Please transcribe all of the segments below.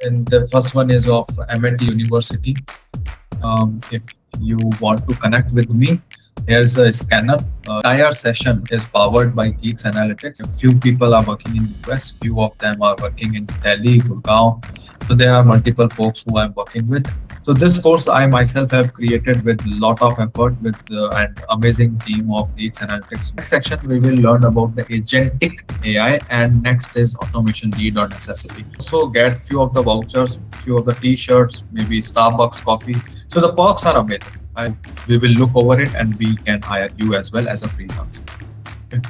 and the first one is of MIT University. If you want to connect with me, here's a scanner. Entire session is powered by Geeks Analytics. A few people are working in the US, few of them are working in Delhi, Gurgaon. So there are multiple folks who I'm working with. So this course I myself have created with a lot of effort with an amazing team of Geeks Analytics. Next section, we will learn about the agentic AI, and next is automation lead.necessity. So get few of the vouchers, few of the t-shirts, maybe Starbucks coffee. So the perks are amazing. And we will look over it and we can hire you as well as a freelancer. Okay.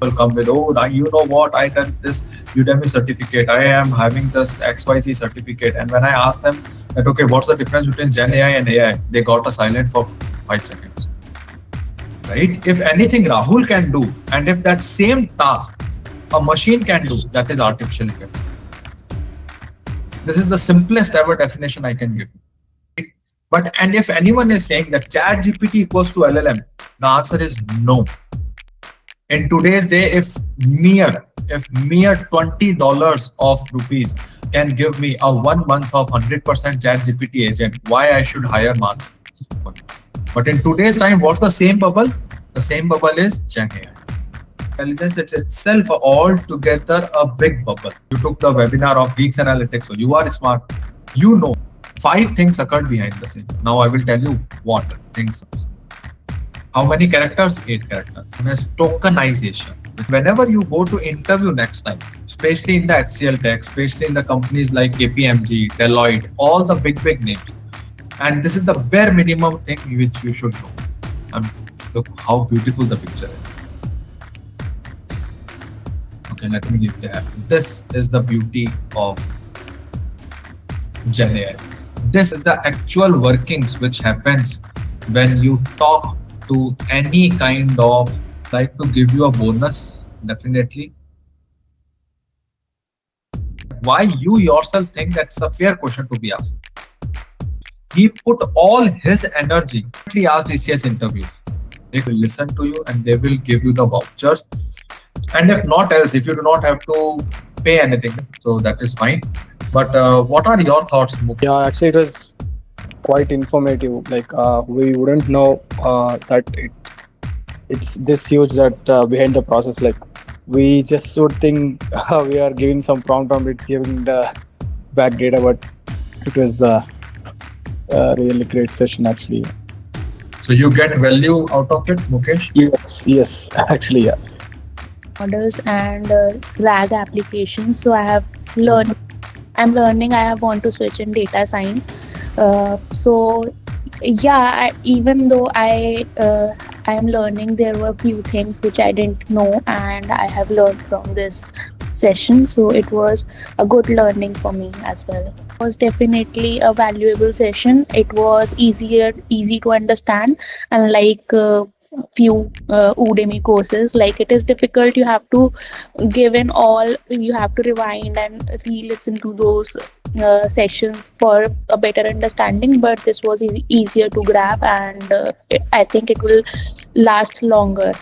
Will come with, oh, you know what, I done this Udemy certificate, I am having this XYZ certificate. And when I asked them that, okay, what's the difference between Gen AI and AI? They got a silent for 5 seconds. Right? If anything Rahul can do, and if that same task a machine can do, that is artificial intelligence. This is the simplest ever definition I can give. But and if anyone is saying that ChatGPT equals to LLM, the answer is no. In today's day, if mere $20 of rupees can give me a 1 month of 100% ChatGPT agent, why I should hire Mars? But in today's time, what's the same bubble? The same bubble is Gen AI. Intelligence, it's itself altogether a big bubble. You took the webinar of Geeks Analytics, so you are smart. You know 5 things occurred behind the scene. Now I will tell you what things. How many characters? 8 characters. There's tokenization. Whenever you go to interview next time, especially in the HCL Tech, especially in the companies like KPMG, Deloitte, all the big names, and this is the bare minimum thing which you should know. Look how beautiful the picture is. Okay, let me leave there. This is the beauty of Gen AI. This is the actual workings which happens when you talk to any kind of, like to give you a bonus, definitely. Why you yourself think that's a fair question to be asked? He put all his energy. He asked ECS interviews. They will listen to you and they will give you the vouchers. And if not else, if you do not have to pay anything, so that is fine. But what are your thoughts, Mukh? Yeah, actually it was quite informative. Like we wouldn't know that it's this huge that behind the process. Like we just would think we are giving some prompt and it's giving the back data, but it was a really great session actually. So you get value out of it, Mukesh? Yes, actually, yeah. Models and RAG applications. So I have learned. I'm learning. I want to switch in data science. So yeah, even though I am learning, there were a few things which I didn't know, and I have learned from this session. So it was a good learning for me as well. It was definitely a valuable session. It was easy to understand, and like few Udemy courses, like it is difficult. You have to give in all, you have to rewind and re-listen to those sessions for a better understanding, but this was easier to grab, and I think it will last longer.